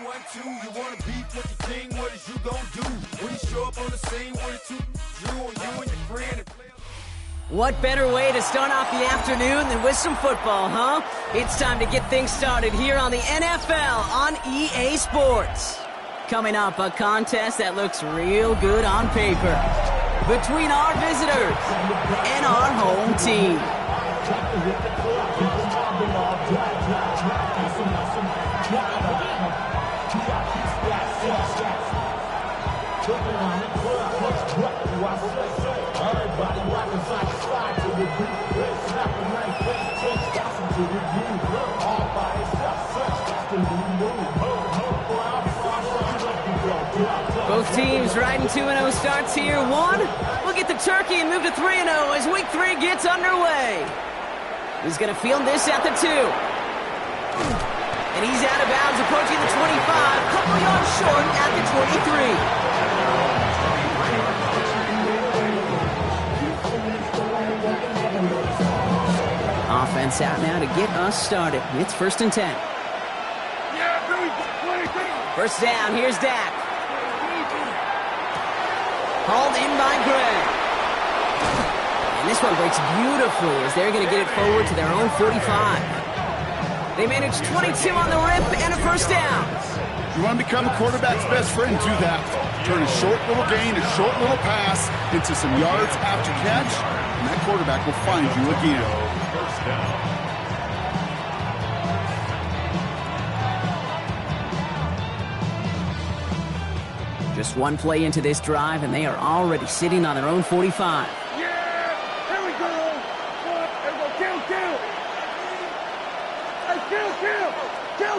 1-2, you wanna beef with the king, what is you gonna do? When you show up on the scene, what it you and your friend. What better way to start off the afternoon than with some football, huh? It's time to get things started here on the NFL on EA Sports. Coming up, a contest that looks real good on paper between our visitors and our home team. Both teams riding 2-0 starts here. We'll get the turkey and move to 3-0 as week 3 gets underway. He's going to field this at the 2. And he's out of bounds approaching the 25, couple yards short at the 23. Offense out now to get us started. It's 1st and 10. First down, here's Dak. Hauled in by Gray. And this one breaks beautifully as they're going to get it forward to their own 45. They managed 22 on the rip and a first down. You want to become a quarterback's best friend, do that. Turn a short little gain, a short little pass into some yards after catch, and that quarterback will find you again. First down. Just one play into this drive, and they are already sitting on their own 45. Yeah! Here we go! There we go! Kill! Hey,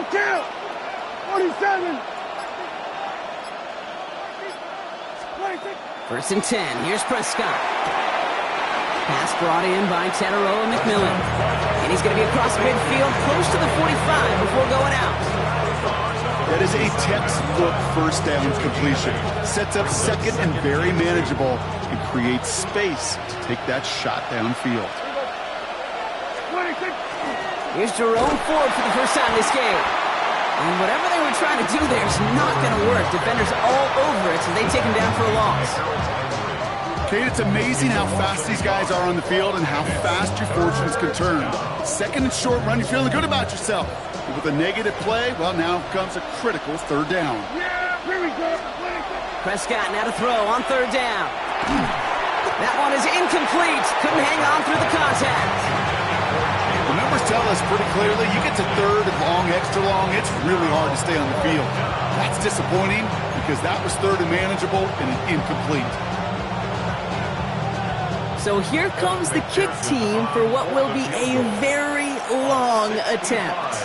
kill! 47! 1st and 10. Here's Prescott. Pass brought in by Teteroa McMillan. And he's going to be across midfield, close to the 45 before going out. That is a textbook first down completion. Sets up second and very manageable and creates space to take that shot downfield. Here's Jerome Ford for the first time this game. And whatever they were trying to do there is not going to work. Defenders all over it, so they take him down for a loss. Kate, it's amazing how fast these guys are on the field and how fast your fortunes can turn. Second and short run, you're feeling good about yourself. With a negative play, well, now comes a critical 3rd down. Yeah, here we go. Prescott now to throw on 3rd down. That one is incomplete. Couldn't hang on through the contact. The numbers tell us pretty clearly, you get to 3rd and long, extra long, it's really hard to stay on the field. That's disappointing because that was 3rd and manageable and an incomplete. So here comes the kick team for what will be a very long attempt.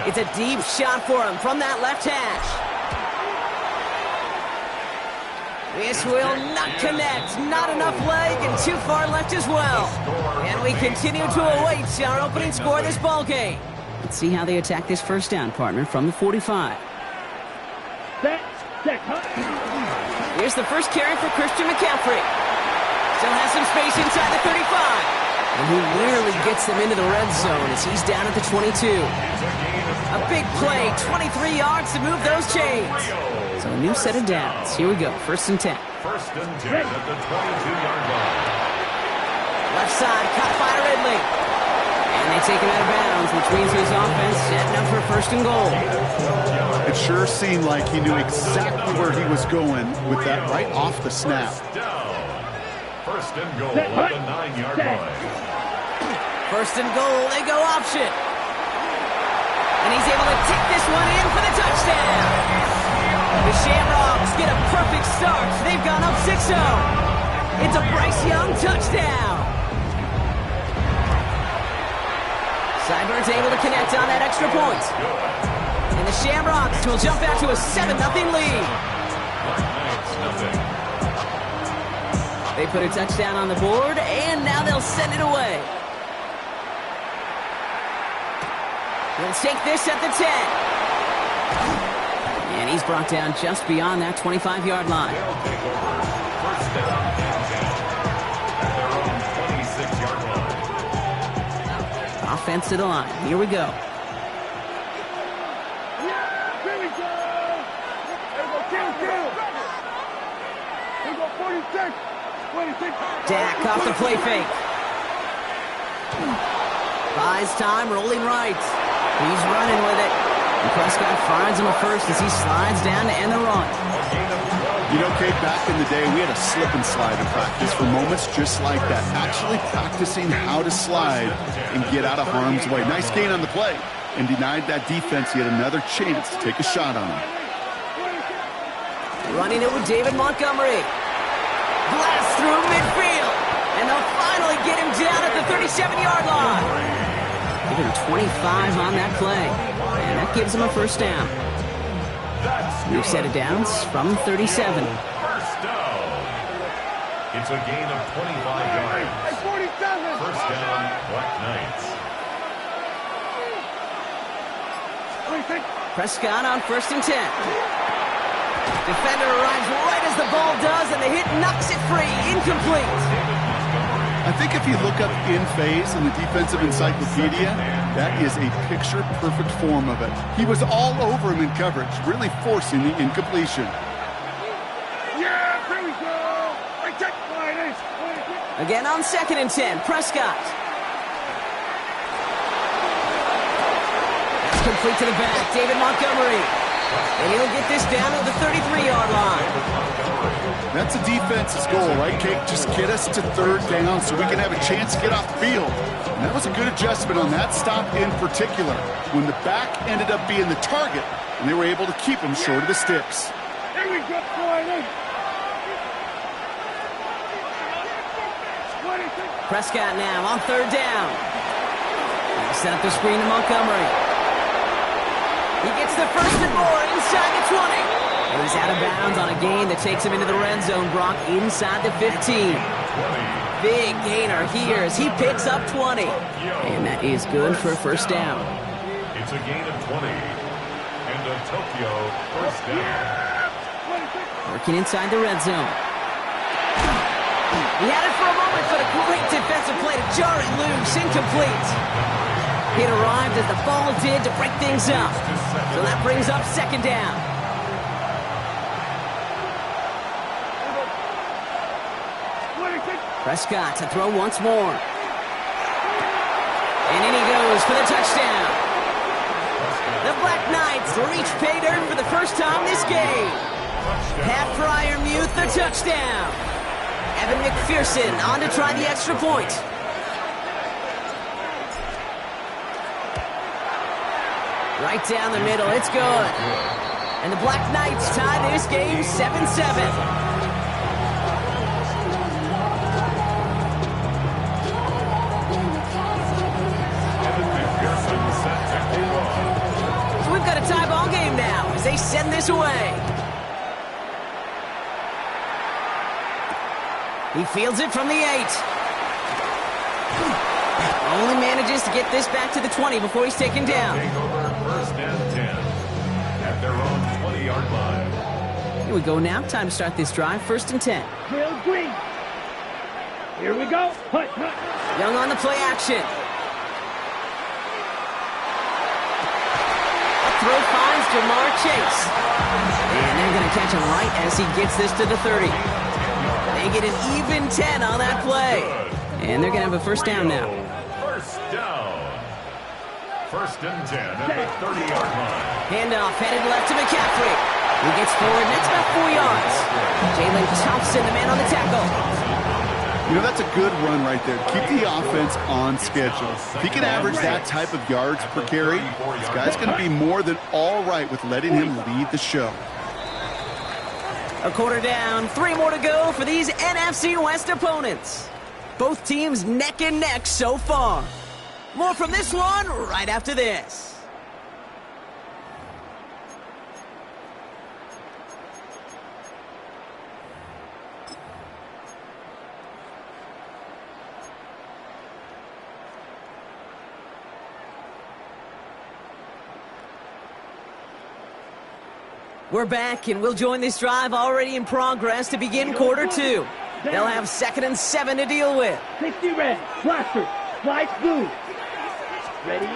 It's a deep shot for him from that left hash. This will not connect. Not enough leg and too far left as well. And we continue to await our opening score of this ball game. Let's see how they attack this first down, partner, from the 45. Here's the first carry for Christian McCaffrey. Still has some space inside the 35. And he rarely gets them into the red zone as he's down at the 22. A big play, 23 yards to move those chains. So a new set of downs. Here we go, 1st and 10. 1st and 10 at the 22-yard line. Left side, caught by Ridley. And they take him out of bounds, which means his offense setting up for 1st and goal. It sure seemed like he knew exactly where he was going with that right off the snap. 1st and goal at the 9-yard line. 1st and goal, they go option. And he's able to take this one in for the touchdown. The Shamrocks get a perfect start. They've gone up 6-0. It's a Bryce Young touchdown. Seibert's able to connect on that extra point. And the Shamrocks will jump out to a 7-0 lead. They put a touchdown on the board, and now they'll send it away. He'll take this at the 10. And he's brought down just beyond that 25-yard line. They'll take over 1st down and 10 at their own 26-yard line. Offense to the line. Here we go. Yeah, bring we go. There we go. Kill. Here we go. 46. 26. Dak off the play fake. Buys time, rolling right. He's running with it. And Prescott finds him a first as he slides down to end the run. You know, Kate, back in the day, we had a slip and slide in practice for moments just like that. Actually practicing how to slide and get out of harm's way. Nice gain on the play. And denied that defense yet another chance to take a shot on him. Running it with David Montgomery. Blast through midfield. And they'll finally get him down at the 37-yard line. Give him 25 on that play. And that gives him a first down. New set of downs from 37. First down. It's a gain of 25 yards. First down, Black Knights. Prescott on 1st and 10. Defender arrives right as the ball does, and the hit knocks it free. Incomplete. I think if you look up in phase in the defensive encyclopedia, that is a picture-perfect form of it. He was all over him in coverage, really forcing the incompletion. Yeah, here we go. I check line. Again on 2nd and 10, Prescott. That's complete to the back, David Montgomery. And he'll get this down to the 33-yard line. That's a defense's goal, right, Kate? Just get us to 3rd down so we can have a chance to get off the field. And that was a good adjustment on that stop in particular, when the back ended up being the target, and they were able to keep him short of the sticks. Here we go, boy. Prescott now on 3rd down. He'll set up the screen to Montgomery. He gets the first and more inside the 20. And he's out of bounds on a gain that takes him into the red zone, Brock, inside the 15. Big gainer here as he picks up 20. And that is good for a first down. It's a gain of 20. And a Tokyo first down. Working inside the red zone. He had it for a moment, but a great defensive play to jar it loose. Incomplete. It arrived as the ball did to break things up. So that brings up 2nd down. Prescott to throw once more. And in he goes for the touchdown. The Black Knights reach pay dirt for the first time this game. Pat Fryermuth the touchdown. Evan McPherson on to try the extra point. Right down the middle, it's good. And the Black Knights tie this game 7-7. So we've got a tie ball game now as they send this away. He fields it from the 8. Only manages to get this back to the 20 before he's taken down. First and 10 at their own 20-yard line. Here we go now. Time to start this drive. 1st and 10. Bill Green. Here we go. Hut. Young on the play action. Throw finds Jamar Chase. And they're going to catch him right as he gets this to the 30. They get an even 10 on that play. And they're going to have a first down now. First down. 1st and 10 at the 30-yard line. Handoff headed left to McCaffrey. He gets forward, and that's about 4 yards. Jalen Thompson, the man on the tackle. You know, that's a good run right there. Keep the offense on schedule. If he can average that type of yards per carry, this guy's going to be more than all right with letting him lead the show. A quarter down, 3 more to go for these NFC West opponents. Both teams neck and neck so far. More from this one right after this. We're back, and we'll join this drive already in progress to begin quarter 2. They'll have 2nd and 7 to deal with. 60 red, blaster, slice blue. Ready?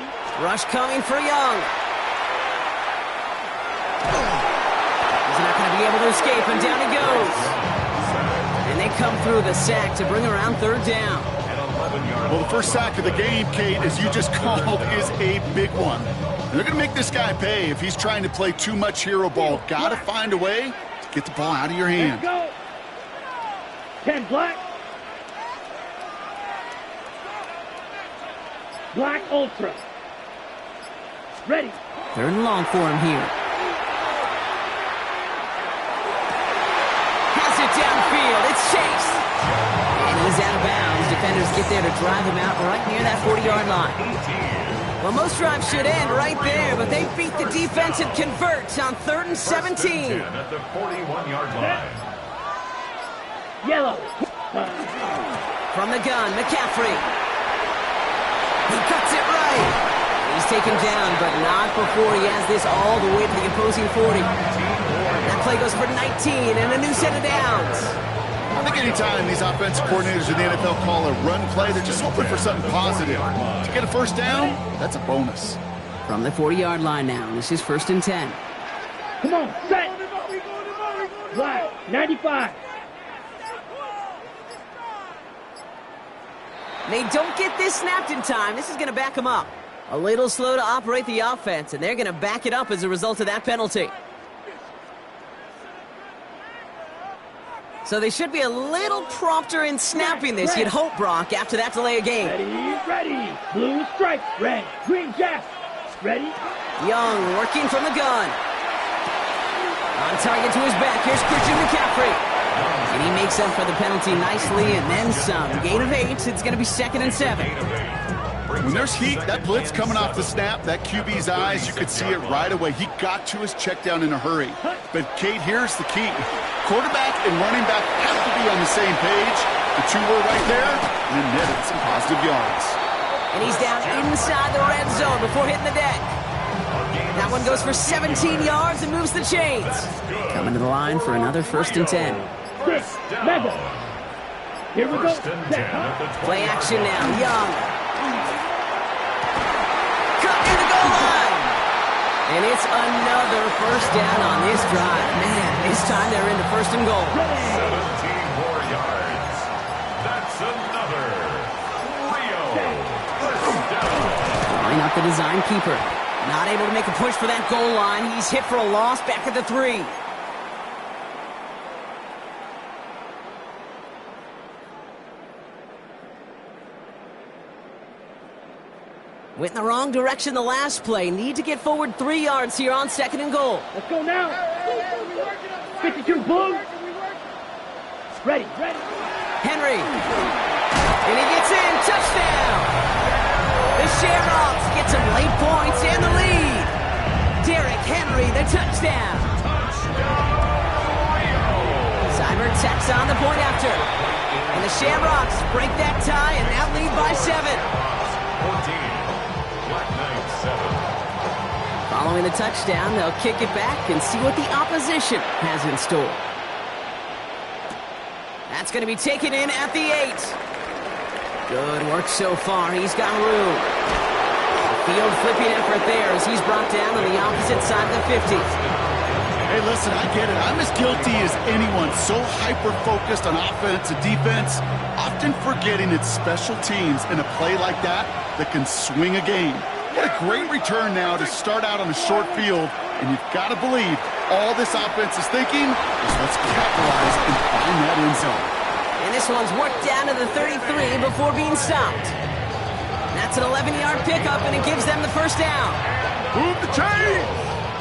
Rush coming for Young. to escape, and down he goes. And they come through the sack to bring around third down. Well, the first sack of the game, Kate, as you just called, is a big one. And they're going to make this guy pay if he's trying to play too much hero ball. Got to find a way to get the ball out of your hand. Go. 10 black. Black Ultra. Ready. Third and long for him here. Has it downfield. It's Chase. And he's out of bounds. Defenders get there to drive him out right near that 40-yard line. Well, most drives should end right there, but they beat the defense and convert on 3rd and 17. At the 41-yard line. Yellow. From the gun, McCaffrey. He cuts it right. He's taken down, but not before he has this all the way to the opposing 40. That play goes for 19 and a new set of downs. I think anytime these offensive coordinators in the NFL call a run play, they're just hoping for something positive. To get a first down, that's a bonus. From the 40-yard line now, this is 1st and 10. Come on, set. Black, 95. They don't get this snapped in time. This is going to back them up. A little slow to operate the offense, and they're going to back it up as a result of that penalty. So they should be a little prompter in snapping this, you'd hope, Brock, after that delay of game. Ready. Blue stripe, red, green jack. Ready. Young working from the gun. On target to his back. Here's Christian McCaffrey. And he makes up for the penalty nicely and then some. Gain of 8. It's going to be 2nd and 7. When there's heat, that blitz coming off the snap, that QB's eyes, you could see it right away. He got to his check down in a hurry. But, Kate, here's the key. Quarterback and running back have to be on the same page. The two were right there, and it netted some positive yards. And he's down inside the red zone before hitting the deck. That one goes for 17 yards and moves the chains. Coming to the line for another 1st and 10. Mega. Here we go. Play action now. Young. Cut near the goal line. And it's another first down on this drive. Man, this time they're into 1st and goal. 17 more yards. That's another Rio first down. Line up the design keeper. Not able to make a push for that goal line. He's hit for a loss back at the 3. Went in the wrong direction the last play. Need to get forward 3 yards here on 2nd and goal. Let's go now. 52 Blue. Ready. Henry. And he gets in. Touchdown. The Shamrocks get some late points and the lead. Derrick Henry, the touchdown. Cyber tacks on the point after. And the Shamrocks break that tie and now lead by 7. 14. Following the touchdown, they'll kick it back and see what the opposition has in store. That's going to be taken in at the 8. Good work so far. He's got room. Field flipping effort there as he's brought down on the opposite side of the 50. Hey, listen, I get it. I'm as guilty as anyone. So hyper-focused on offense and defense, often forgetting it's special teams in a play like that can swing a game. What a great return now to start out on a short field, and you've got to believe all this offense is thinking is let's capitalize and find that end zone. And this one's worked down to the 33 before being stopped. That's an 11-yard pickup, and it gives them the first down. Move the chains!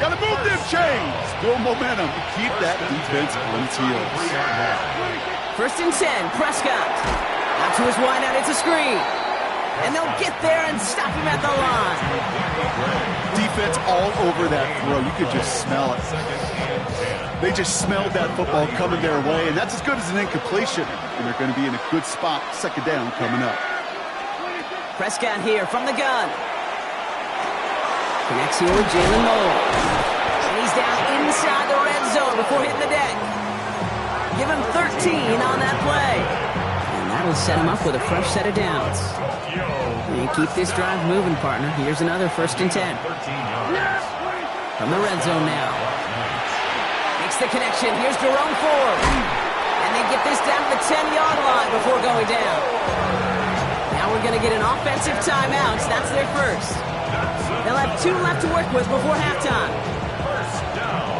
Got to move them chains! Build momentum to keep that defense on its heels. 1st and 10, Prescott. Out to his wideout, it's a screen. And they'll get there and stop him at the line. Defense all over that throw. You could just smell it. They just smelled that football coming their way, and that's as good as an incompletion. And they're going to be in a good spot. 2nd down coming up. Prescott here from the gun. Connects here with Jalen Noel. And he's down inside the red zone before hitting the deck. Give him 13 on that play. And that'll set him up with a fresh set of downs. And keep this drive moving, partner. Here's another 1st and 10. From the red zone now. Makes makes the connection. Here's Jerome Ford. And they get this down to the 10-yard line before going down. Now we're going to get an offensive timeout. That's their first. They'll have 2 left to work with before halftime.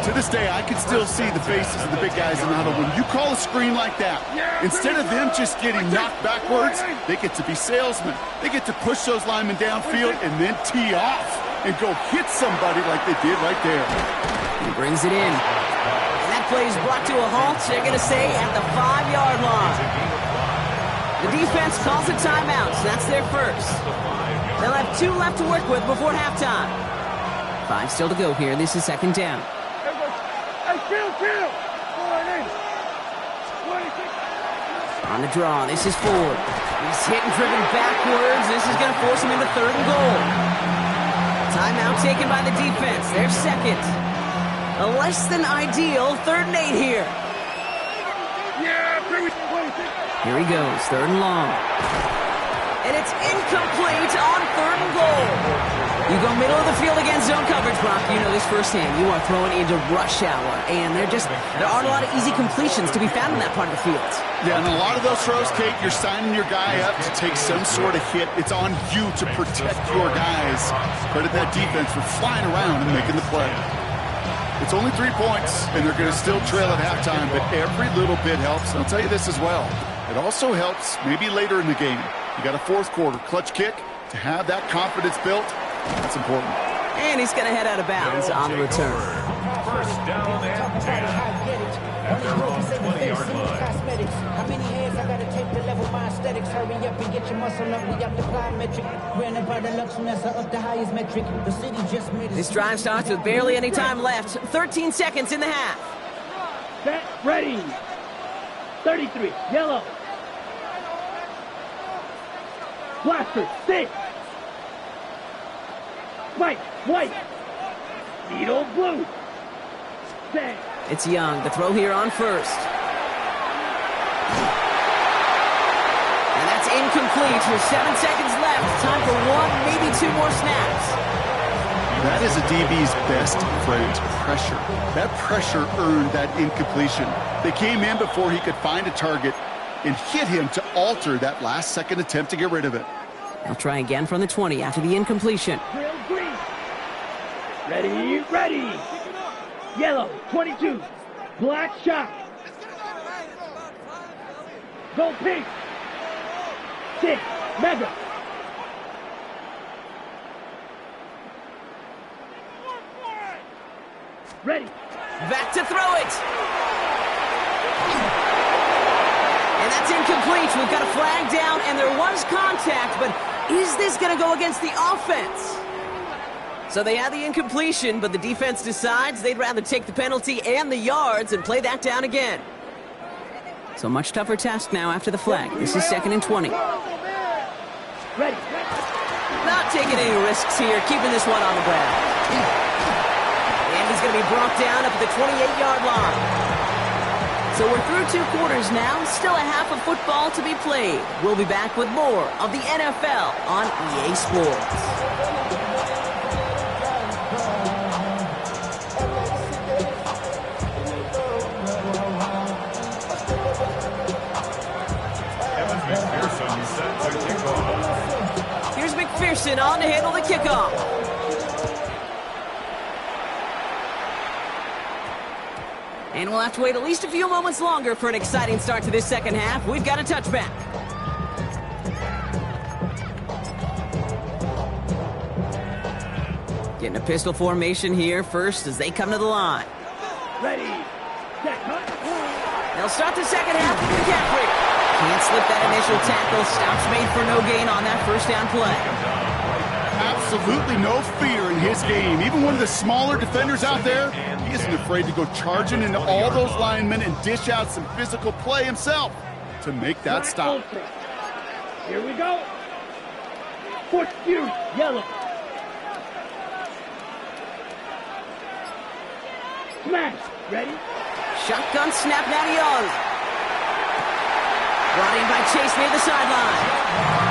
To this day, I can still see the faces of the big guys in the huddle. When you call a screen like that, instead of them just getting knocked backwards, they get to be salesmen. They get to push those linemen downfield and then tee off and go hit somebody like they did right there. He brings it in. And that play is brought to a halt, they're going to say, at the 5-yard line. The defense calls a timeout, so that's their first. They'll have 2 left to work with before halftime. 5 still to go here. This is second down. On the draw, this is Ford. He's hit and driven backwards. This is going to force him into 3rd and goal. Timeout taken by the defense. Their second. A less than ideal 3rd and 8 here. Here he goes, 3rd and long. And it's incomplete on 3rd and goal. You go middle of the field against zone coverage, Brock. You know this firsthand. You are throwing into rush hour, and there aren't a lot of easy completions to be found in that part of the field. Yeah, and a lot of those throws, Kate, you're signing your guy up to take some sort of hit. It's on you to protect your guys. Credit that defense for flying around and making the play. It's only 3 points, and they're going to still trail at halftime, but every little bit helps. And I'll tell you this as well. It also helps maybe later in the game. You got a 4th quarter clutch kick. To have that confidence built, that's important. And he's going to head out of bounds on the return. First down and 10. At their own 20-yard line. How many hands I gotta take to level my aesthetics? Hurry up and get your muscle up. We got the plyometric. Granted by the Lux, that's up the highest metric. The city just made This drive starts with barely any time left. 13 seconds in the half. Set, ready. 33, yellow. Blaster, 6. White, white. Needle, blue. Set. It's Young. The throw here on first. And that's incomplete with 7 seconds left. Time for 1, maybe 2 more snaps. That is a DB's best friend, pressure. That pressure earned that incompletion. They came in before he could find a target and hit him to alter that last-second attempt to get rid of it. They'll try again from the 20 after the incompletion. Drill green. Ready, ready. Yellow, 22. Black shot. Go pink. 6, mega. Ready. Back to throw it. And that's incomplete. We've got a flag down, and there was contact, but is this going to go against the offense? So they had the incompletion, but the defense decides they'd rather take the penalty and the yards and play that down again. So much tougher task now after the flag. This is 2nd and 20. Ready. Not taking any risks here, keeping this one on the ground. And he's going to be brought down up at the 28-yard line. So we're through 2 quarters now, still a half of football to be played. We'll be back with more of the NFL on EA Sports. Here's McPherson on to handle the kickoff. And we'll have to wait at least a few moments longer for an exciting start to this second half. We've got a touchback. Getting a pistol formation here first as they come to the line. Ready. Set, cut. They'll start the second half with McCaffrey. Can't slip that initial tackle. Stops made for no gain on that first down play. Absolutely no fear in his game. Even one of the smaller defenders out there, he isn't afraid to go charging into all those linemen and dish out some physical play himself to make that stop. Here we go. 4th view, yellow. Smash. Ready? Shotgun snap now to Young. Brought in by Chase near the sideline.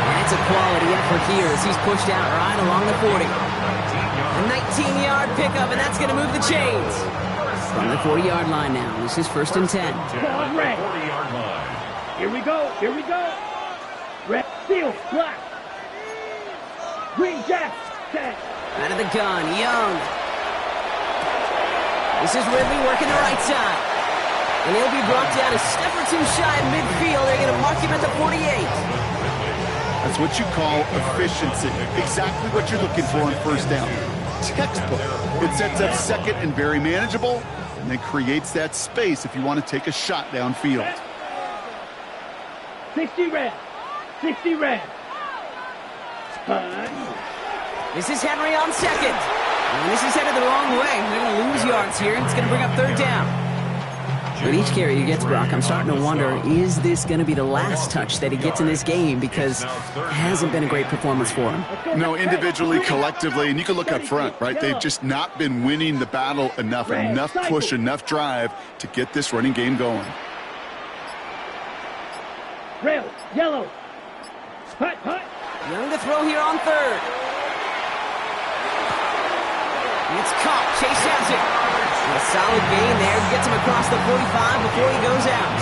And it's a quality effort here as he's pushed out right along the 40. A 19-yard pickup, and that's going to move the chains. From the the 40-yard line now. This is 1st and 10. Ball red. 40-yard line. Here we go. Here we go. Red. Steel. Black. Green jack. Set. Out of the gun, Young. This is Ridley working the right side. And he'll be brought down a step or two shy of midfield. They're going to mark him at the 48. That's what you call efficiency. Exactly what you're looking for on 1st down. Textbook. It sets up 2nd and very manageable, and then creates that space if you want to take a shot downfield. 60 red. 60 red. This is Henry on 2nd. And this is headed the wrong way. They're going to lose yards here, and it's going to bring up 3rd down. But each carry he gets, Brock, I'm starting to wonder, is this going to be the last touch that he gets in this game? Because it hasn't been a great performance for him. No, individually, collectively, and you can look up front, right? They've just not been winning the battle enough push, enough drive to get this running game going. Rail. Yellow. Hut, hut. Young to throw here on 3rd. It's caught. Chase has it. A solid gain there. Gets him across the 45 before he goes out.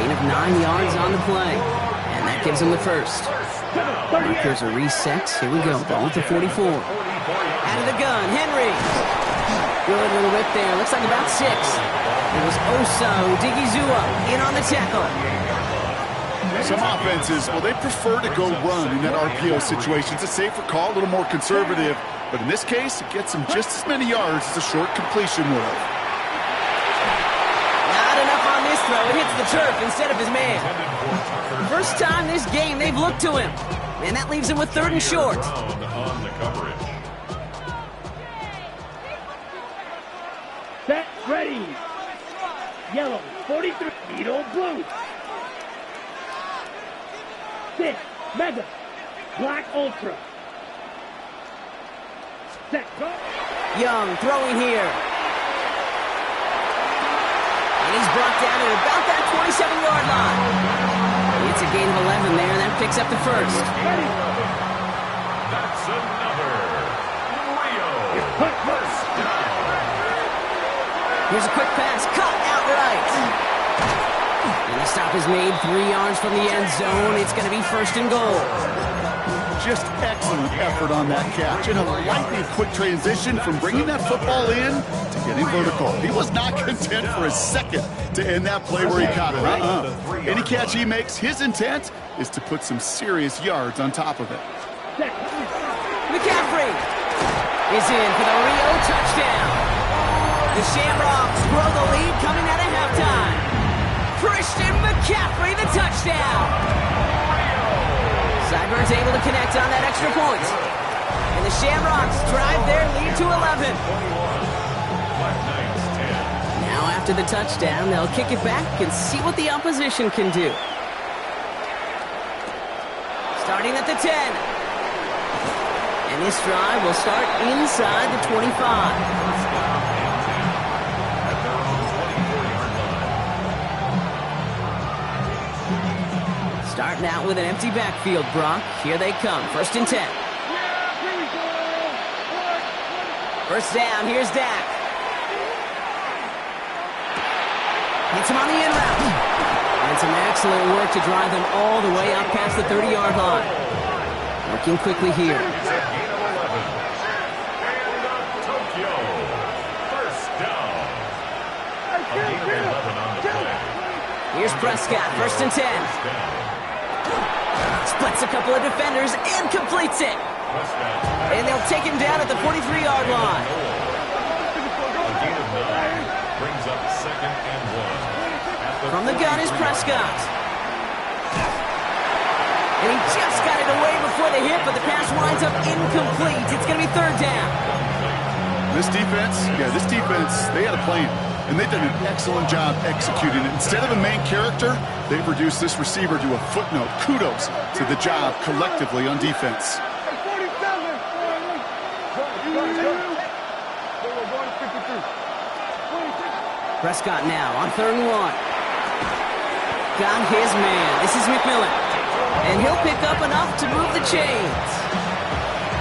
Gain of 9 yards on the play. And that gives him the 1st. Markers are reset. Here we go. Ball at the 44. Out of the gun. Henry. Good little whip there. Looks like about 6. It was Oso Digizua in on the tackle. Some offenses, well, they prefer to go run in that RPO situation. It's a safer call, a little more conservative. But in this case, it gets him just as many yards as a short completion would have. Not enough on this throw. It hits the turf instead of his man. First time this game they've looked to him. And that leaves him with 3rd and short. On the coverage. Set. Ready. Yellow. 43. Beetle blue. 6. Mega. Black Ultra. Set. Go. Young throwing here. And he's brought down at about that 27-yard line. It's a gain of 11 there, and that picks up the 1st. That's another. Rio. First down. Here's a quick pass. Caught outright. And the stop is made 3 yards from the end zone. It's going to be 1st and goal. Just excellent effort on that catch. And a lightning quick transition from bringing that football in to getting vertical. He was not content for a second to end that play where he caught it. Any catch he makes, his intent is to put some serious yards on top of it. McCaffrey is in for the Rio touchdown. The Shamrocks grow the lead coming out of halftime. Christian McCaffrey, the touchdown. Sideburns able to connect on that extra point. And the Shamrocks drive their lead to 11. Now after the touchdown, they'll kick it back and see what the opposition can do. Starting at the 10. And this drive will start inside the 25. Starting out with an empty backfield, Brock. Here they come. 1st and 10. First down. Here's Dak. Hits him on the in route. And some excellent work to drive them all the way out past the 30-yard line. Working quickly here. Tokyo. First down. A gain of 11 on the play. Here's Prescott. 1st and 10. Splits a couple of defenders and completes it. And they'll take him down at the 43-yard line. A gain of 9 brings up 2nd and 1. From the gun is Prescott. And he just got it away before the hit, but the pass winds up incomplete. It's going to be 3rd down. This defense, they had a plan. And they've done an excellent job executing it. Instead of a main character, they've reduced this receiver to a footnote. Kudos to the job collectively on defense. Prescott now on 3rd and 1. Got his man. This is McMillan. And he'll pick up enough to move the chains.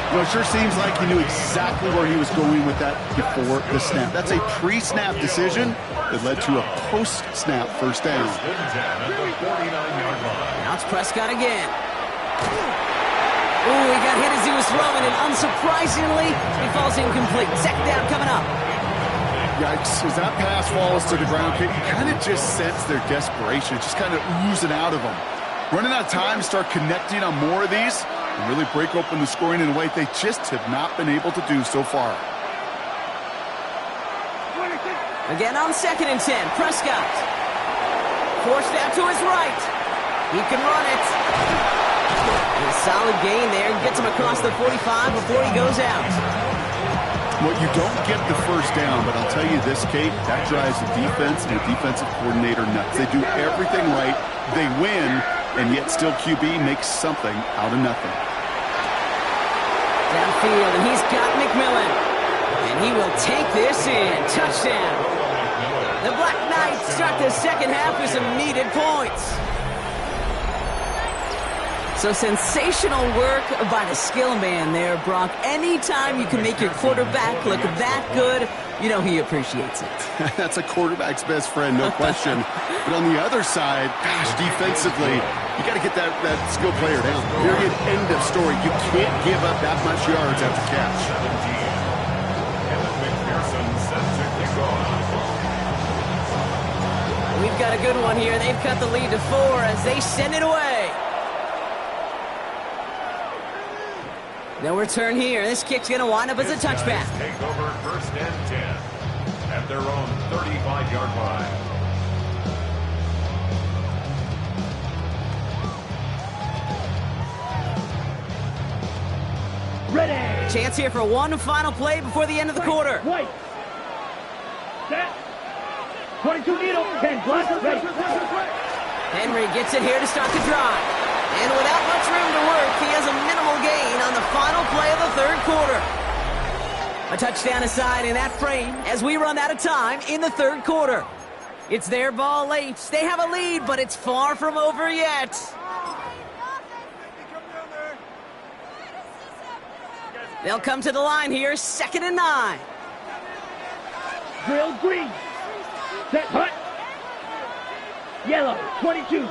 Well, it sure seems like he knew exactly where he was going with that before the snap. That's a pre-snap decision that led to a post-snap first down. Now it's Prescott again. Ooh, he got hit as he was throwing, and unsurprisingly, he falls incomplete. Second down coming up. Yikes, as that pass falls to the ground, you kind of just sense their desperation. It's just kind of oozing out of them. Running out of time to start connecting on more of these and really break open the scoring in a way they just have not been able to do so far. Again on 2nd and 10, Prescott. Forced out to his right. He can run it. A solid gain there. Gets him across the 45 before he goes out. Well, you don't get the first down, but I'll tell you this, Kate, that drives the defense and the defensive coordinator nuts. They do everything right. They win, and yet still QB makes something out of nothing. Downfield, and he's got McMillan. And he will take this in. Touchdown. The Black Knights start the second half with some needed points. So sensational work by the skill man there, Brock. Anytime you can make your quarterback look that good, you know he appreciates it. That's a quarterback's best friend, no question. But on the other side, gosh, defensively, you got to get that skill player down. Period, end of story. You can't give up that much yards after catch. We've got a good one here. They've cut the lead to 4 as they send it away. No return here. This kick's going to wind up as a touchback. Take over 1st and 10 at their own 35-yard line. Ready. Chance here for one final play before the end of the quarter. White. Set. 22 needle. 10 block. Ready. Henry gets it here to start the drive. And without much room to work, he has a minimal gain on the final play of the third quarter. A touchdown aside in that frame as we run out of time in the third quarter. It's their ball late. They have a lead, but it's far from over yet. They'll come to the line here, 2nd and 9. Drill green. Set hut. Yellow, 22.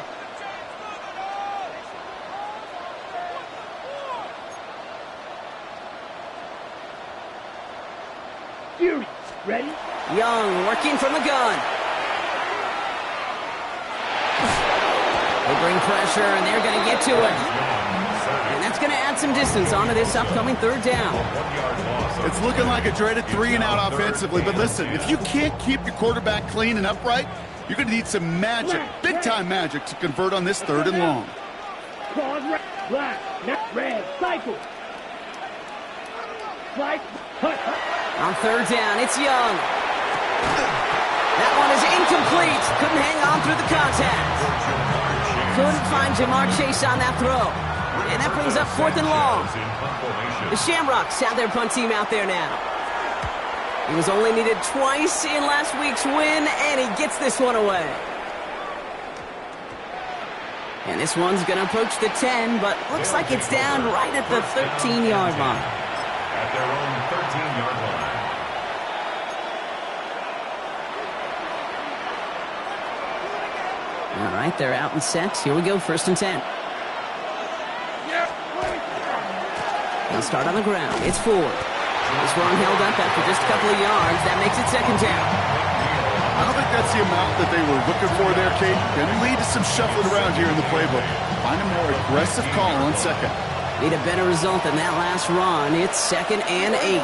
Fury, ready? Young working from the gun. They bring pressure, and they're going to get to it. And that's going to add some distance onto this upcoming third down. It's looking like a dreaded 3-and-out offensively, but listen, if you can't keep your quarterback clean and upright, you're going to need some magic, big-time magic, to convert on this 3rd and long. Pause, black, red, cycle. Slide, hut. On 3rd down, it's Young. That one is incomplete. Couldn't hang on through the contact. Couldn't find Jamar Chase on that throw. And that brings up 4th and long. The Shamrocks have their punt team out there now. He was only needed twice in last week's win, and he gets this one away. And this one's going to approach the 10, but looks like it's down right at the 13-yard line. At their own 13-yard line. All right, they're out and set. Here we go, 1st and 10. They'll start on the ground. It's Ford. This one held up after just a couple of yards. That makes it 2nd down. I don't think that's the amount that they were looking for there, Kate. Going to lead to some shuffling around here in the playbook. Find a more aggressive call on 2nd. Need a better result than that last run. It's 2nd and 8.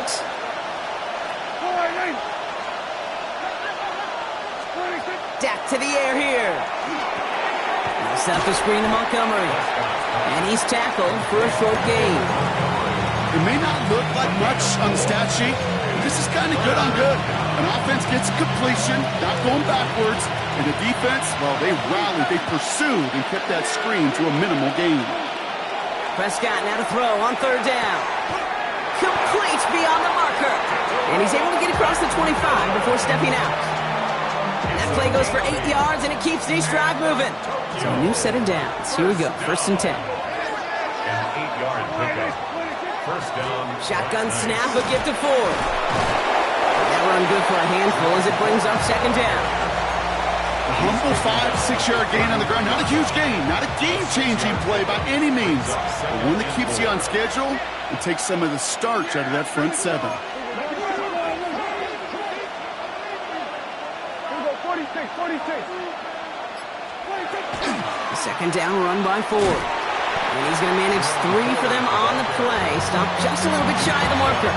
Dak to the air here. Now set up the screen to Montgomery. And he's tackled for a short gain. It may not look like much on the stat sheet, but this is kind of good on good. An offense gets completion, not going backwards, and the defense, well, they rallied, they pursued, and kept that screen to a minimal gain. Prescott now to throw on 3rd down. Complete beyond the marker. And he's able to get across the 25 before stepping out. And that play goes for 8 yards, and it keeps this drive moving. So a new set of downs. Here we go, 1st and 10. An 8-yard pickup. First down. Shotgun snap, a gift to Ford. That run good for a handful as it brings up second down. A humble 5-6 yard gain on the ground. Not a huge gain, not a game-changing play by any means, but one that keeps you on schedule and takes some of the starch out of that front seven. 46. The second down run by Ford. And he's going to manage 3 for them on the play. Stopped just a little bit shy of the marker.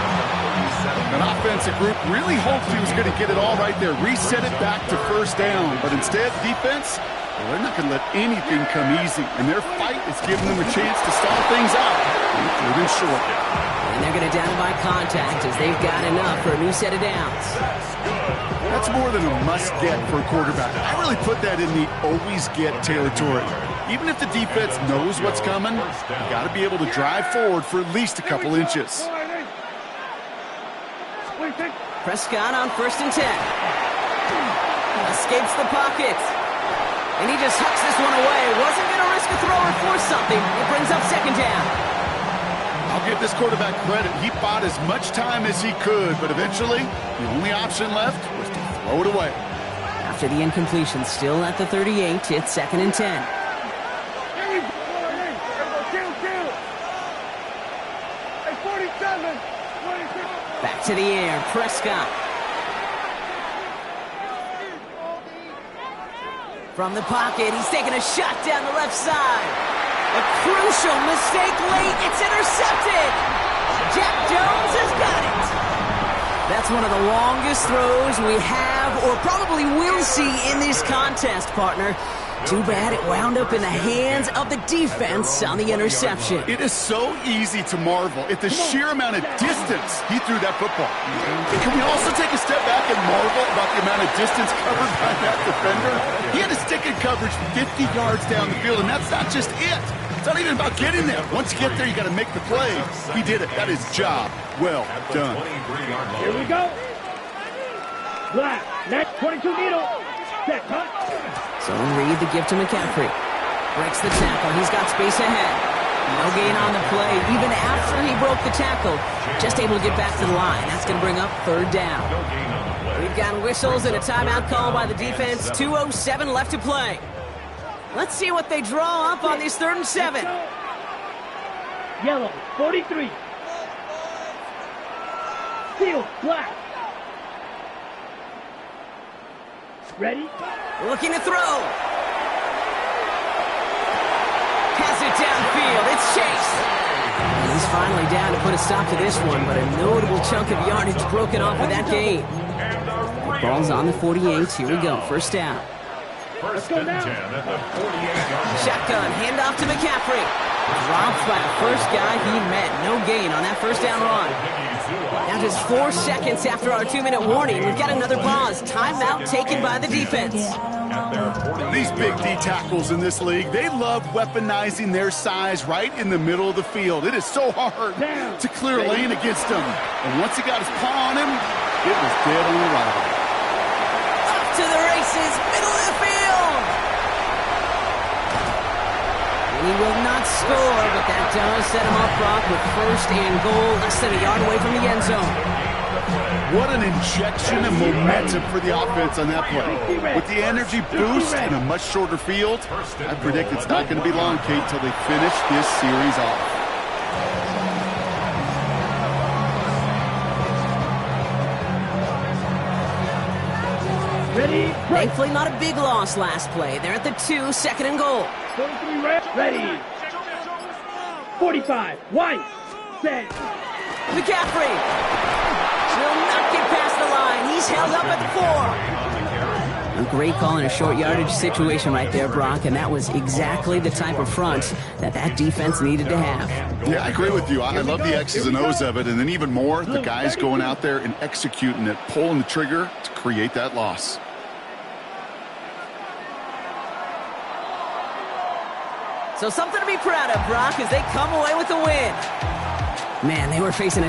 An offensive group really hoped he was going to get it all right there, reset it back to first down. But instead, defense, well, they're not going to let anything come easy. And their fight is giving them a chance to stall things out. Third and short. And they're going to down by contact as they've got enough for a new set of downs. That's more than a must-get for a quarterback. I really put that in the always-get territory. Even if the defense knows what's coming, you got to be able to drive forward for at least a couple inches. Prescott on 1st and 10. Escapes the pocket. And he just hucks this one away. Wasn't going to risk a throw or force something. It brings up second down. I'll give this quarterback credit. He bought as much time as he could, but eventually, the only option left was to throw it away. After the incompletion, still at the 38, it's 2nd and 10. Back to the air, Prescott. From the pocket, he's taking a shot down the left side. A crucial mistake late. It's intercepted. Jack Jones has got it. That's one of the longest throws we have or probably will see in this contest, partner. Too bad it wound up in the hands of the defense on the interception. It is so easy to marvel at the sheer amount of distance he threw that football. Can we also take a step back and marvel about the amount of distance covered by that defender? He had to stick in coverage 50 yards down the field, and that's not just it. It's not even about getting there. Once you get there, you got to make the play. He did it. That is job well done. Here we go. Black, next 22 needle. Set, cut. So Reed, the gift to McCaffrey. Breaks the tackle. He's got space ahead. No gain on the play. Even after he broke the tackle, just able to get back to the line. That's going to bring up 3rd down. We've got whistles and a timeout call by the defense. 2:07 left to play. Let's see what they draw up on this 3rd and 7. Yellow, 43. Field, black. Ready? Looking to throw. Has it downfield. It's Chase. And he's finally down to put a stop to this one, but a notable chunk of yardage broken off with that gain. Ball's on the 48. Here we go. First down. First and 10 at the 48-yard line. Shotgun. Handoff to McCaffrey. Dropped by the first guy he met. No gain on that first down run. Now just 4 seconds after our 2-minute warning, we've got another pause. Timeout taken by the defense. These big D tackles in this league, they love weaponizing their size right in the middle of the field. It is so hard to clear a lane against him. And once he got his paw on him, it was dead on arrival. Off to the races, middle of the field. He will not score, but that does set him up, Brock, with 1st and goal, less than a yard away from the end zone. What an injection of momentum for the offense on that play. With the energy boost in a much shorter field, I predict it's not going to be long, Kate, until they finish this series off. Ready? Thankfully, not a big loss last play. They're at the 2, 2nd and goal. 23 ready. 45. White. Set. McCaffrey will not get past the line. He's held up at the 4. A great call in a short yardage situation right there, Brock, and that was exactly the type of front that defense needed to have. Yeah, I agree with you. I love the X's and O's of it, and then even more, the guys going out there and executing it, pulling the trigger to create that loss. So something to be proud of, Brock, as they come away with the win. Man, they were facing a